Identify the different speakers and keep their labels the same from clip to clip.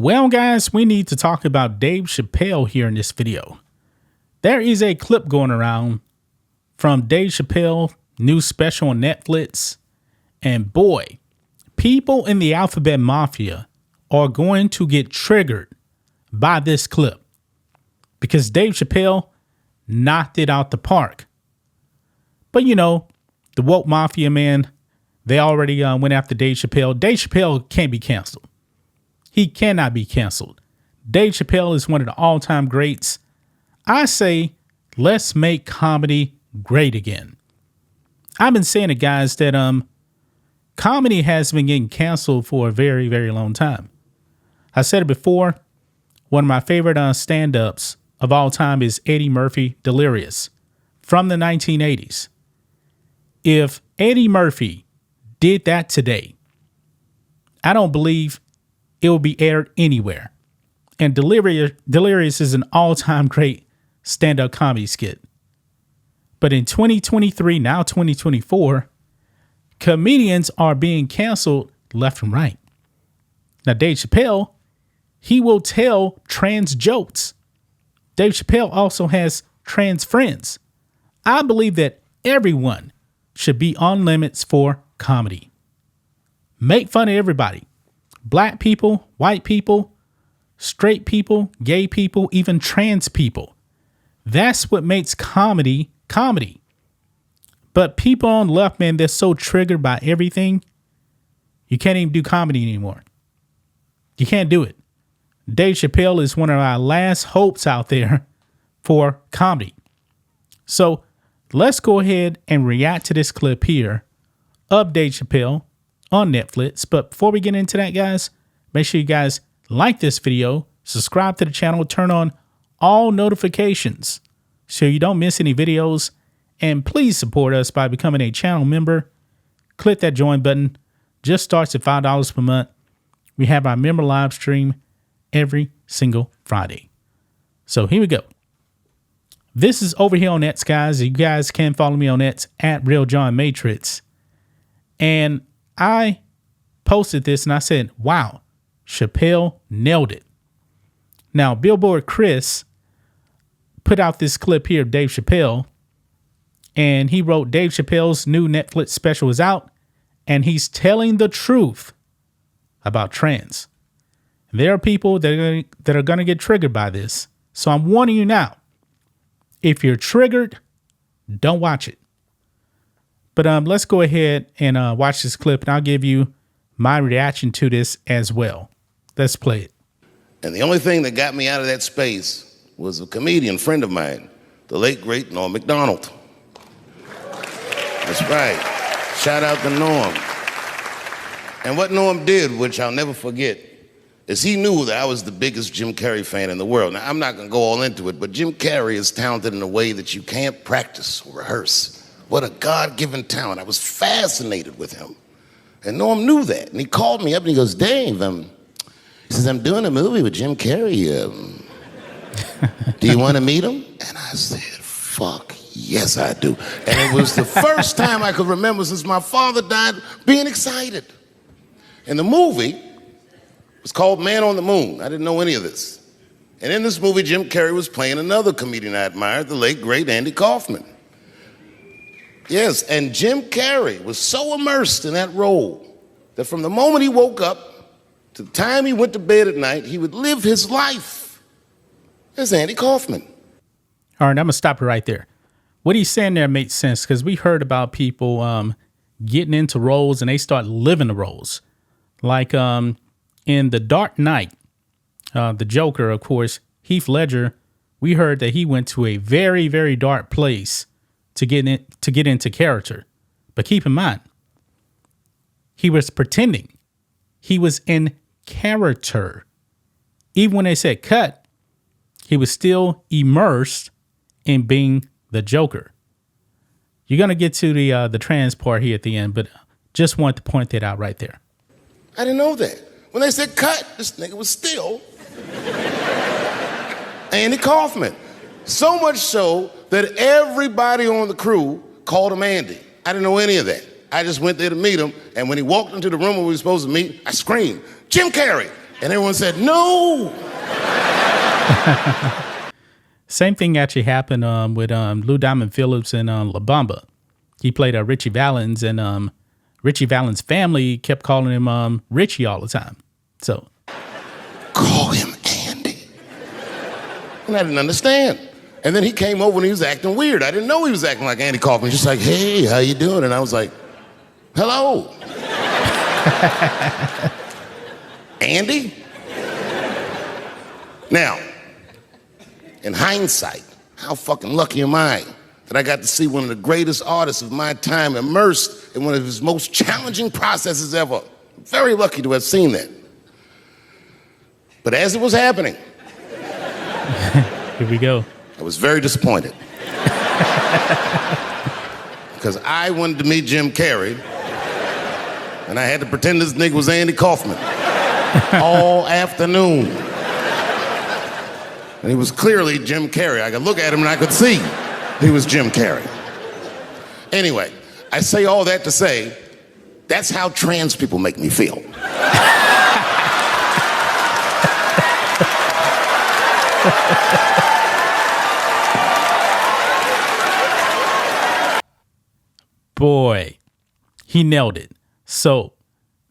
Speaker 1: Well, guys, we need to talk about Dave Chappelle here in this video. There is a clip going around from Dave Chappelle new special on Netflix. And boy, people in the Alphabet Mafia are going to get triggered by this clip because Dave Chappelle knocked it out the park. But you know, the woke mafia, man, they already went after Dave Chappelle. Dave Chappelle can't be canceled. He cannot be canceled. Dave Chappelle is one of the all-time greats. I say, let's make comedy great again. I've been saying it, guys, that comedy has been getting canceled for a very, very long time. I said it before. One of my favorite stand-ups of all time is Eddie Murphy, Delirious, from the 1980s. If Eddie Murphy did that today, I don't believe it will be aired anywhere. And Delirious is an all-time great stand-up comedy skit. But in 2023, now 2024, comedians are being canceled left and right. Now, Dave Chappelle, he will tell trans jokes. Dave Chappelle also has trans friends. I believe that everyone should be on limits for comedy. Make fun of everybody. Black people, white people, straight people, gay people, even trans people. That's what makes comedy comedy. But people on the left, man, they're so triggered by everything. You can't even do comedy anymore. You can't do it. Dave Chappelle is one of our last hopes out there for comedy. So let's go ahead and react to this clip here of Dave Chappelle on Netflix. But before we get into that, guys, make sure you guys like this video, subscribe to the channel, turn on all notifications so you don't miss any videos. And please support us by becoming a channel member. Click that join button. Just starts at $5 per month. We have our member live stream every single Friday. So here we go. This is over here on X, guys. You guys can follow me on X at RealJohnMatrix. And I posted this and I said, wow, Chappelle nailed it. Now, Billboard Chris put out this clip here of Dave Chappelle. And he wrote, Dave Chappelle's new Netflix special is out, and he's telling the truth about trans. There are people that are going to get triggered by this. So I'm warning you now. If you're triggered, don't watch it. But let's go ahead and watch this clip, and I'll give you my reaction to this as well. Let's play it.
Speaker 2: And the only thing that got me out of that space was a comedian friend of mine, the late, great Norm Macdonald. That's right. Shout out to Norm. And what Norm did, which I'll never forget, is he knew that I was the biggest Jim Carrey fan in the world. Now, I'm not going to go all into it, but Jim Carrey is talented in a way that you can't practice or rehearse. What a God-given talent. I was fascinated with him. And Norm knew that. And he called me up and he goes, Dave, he says, I'm doing a movie with Jim Carrey. Do you want to meet him? And I said, fuck. Yes, I do. And it was the first time I could remember since my father died being excited. And the movie was called Man on the Moon. I didn't know any of this. And in this movie, Jim Carrey was playing another comedian I admired, the late, great Andy Kaufman. Yes, and Jim Carrey was so immersed in that role that from the moment he woke up to the time he went to bed at night, he would live his life as Andy Kaufman.
Speaker 1: All right, I'm going to stop it right there. What he's saying there makes sense because we heard about people getting into roles and they start living the roles. Like in The Dark Knight, the Joker, of course, Heath Ledger, we heard that he went to a very, very dark place to get into character. But keep in mind, he was pretending. He was in character. Even when they said cut, he was still immersed in being the Joker. You're going to get to the trans part here at the end, but just want to point that out right there.
Speaker 2: I didn't know that. When they said cut, this nigga was still Andy Kaufman. So much so that everybody on the crew called him Andy. I didn't know any of that. I just went there to meet him, and when he walked into the room where we were supposed to meet, I screamed, Jim Carrey, And everyone said, no.
Speaker 1: Same thing actually happened with Lou Diamond Phillips and La Bamba. He played Richie Valens, and Richie Valens' family kept calling him Richie all the time. So,
Speaker 2: call him Andy. And I didn't understand. And then he came over and he was acting weird. I didn't know he was acting like Andy Kaufman. Just like, hey, how you doing? And I was like, hello. Andy? Now, in hindsight, how fucking lucky am I that I got to see one of the greatest artists of my time immersed in one of his most challenging processes ever. Very lucky to have seen that. But as it was happening,
Speaker 1: here we go.
Speaker 2: I was very disappointed. Because I wanted to meet Jim Carrey, and I had to pretend this nigga was Andy Kaufman all afternoon. And he was clearly Jim Carrey. I could look at him and I could see he was Jim Carrey. Anyway, I say all that to say, that's how trans people make me feel.
Speaker 1: Boy, he nailed it. So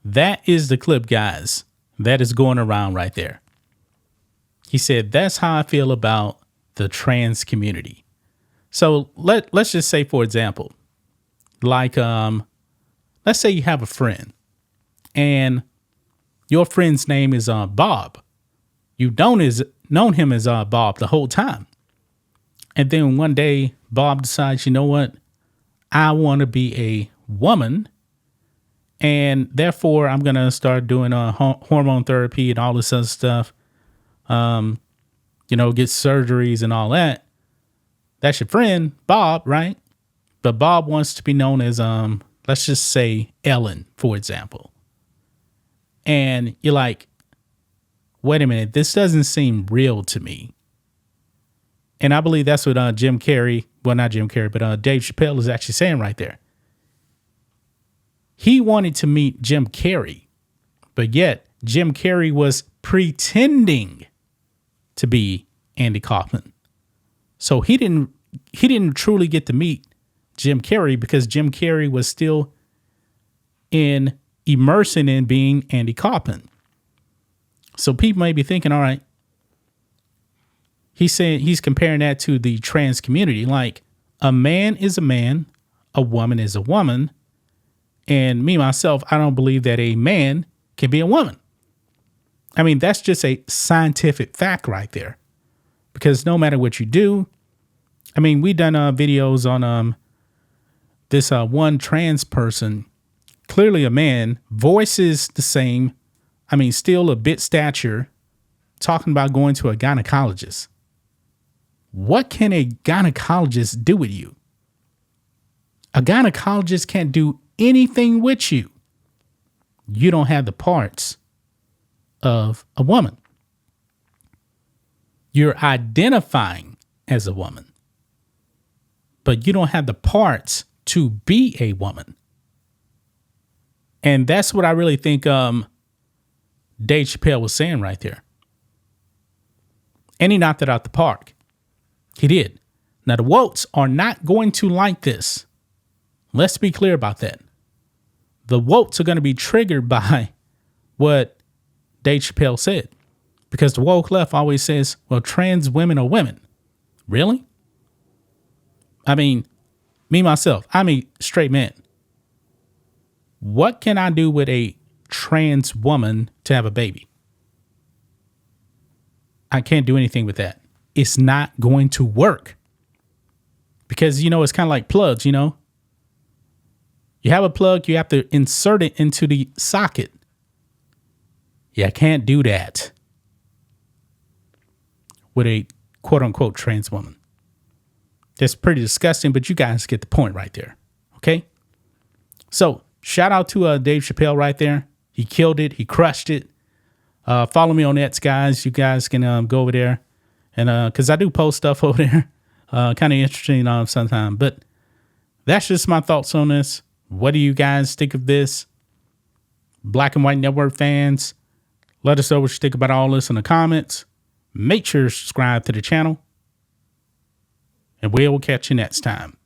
Speaker 1: that is the clip, guys, that is going around right there. He said, that's how I feel about the trans community. So let's just say, for example, like, let's say you have a friend and your friend's name is Bob. You've known him as Bob the whole time. And then one day Bob decides, you know what? I want to be a woman, and therefore I'm going to start doing hormone therapy and all this other stuff. Get surgeries and all that. That's your friend, Bob, right? But Bob wants to be known as, let's just say Ellen, for example. And you're like, wait a minute, this doesn't seem real to me. And I believe that's what Jim Carrey, well, not Jim Carrey, but Dave Chappelle is actually saying right there. He wanted to meet Jim Carrey, but yet Jim Carrey was pretending to be Andy Kaufman. So he didn't truly get to meet Jim Carrey because Jim Carrey was still immersing in being Andy Kaufman. So people may be thinking, all right, he's comparing that to the trans community. Like, a man is a man, a woman is a woman. And me, myself, I don't believe that a man can be a woman. I mean, that's just a scientific fact right there. Because no matter what you do, I mean, we done videos on this one trans person, clearly a man, voice is the same. I mean, still a bit stature, talking about going to a gynecologist. What can a gynecologist do with you? A gynecologist can't do anything with you. You don't have the parts of a woman. You're identifying as a woman, but you don't have the parts to be a woman. And that's what I really think Dave Chappelle was saying right there. And he knocked it out the park. He did. Now, the wokes are not going to like this. Let's be clear about that. The wokes are going to be triggered by what Dave Chappelle said. Because the woke left always says, well, trans women are women. Really? I mean, me, myself, I'm a straight man. What can I do with a trans woman to have a baby? I can't do anything with that. It's not going to work. Because, it's kind of like plugs, You have a plug, you have to insert it into the socket. Yeah, I can't do that with a quote unquote trans woman. That's pretty disgusting, but you guys get the point right there. Okay? So, shout out to Dave Chappelle right there. He killed it. He crushed it. Follow me on X, guys. You guys can go over there. And because I do post stuff over there. Kind of interesting sometimes. But that's just my thoughts on this. What do you guys think of this? Black and White Network fans, Let us know what you think about all this in the comments. Make sure to subscribe to the channel. And we will catch you next time.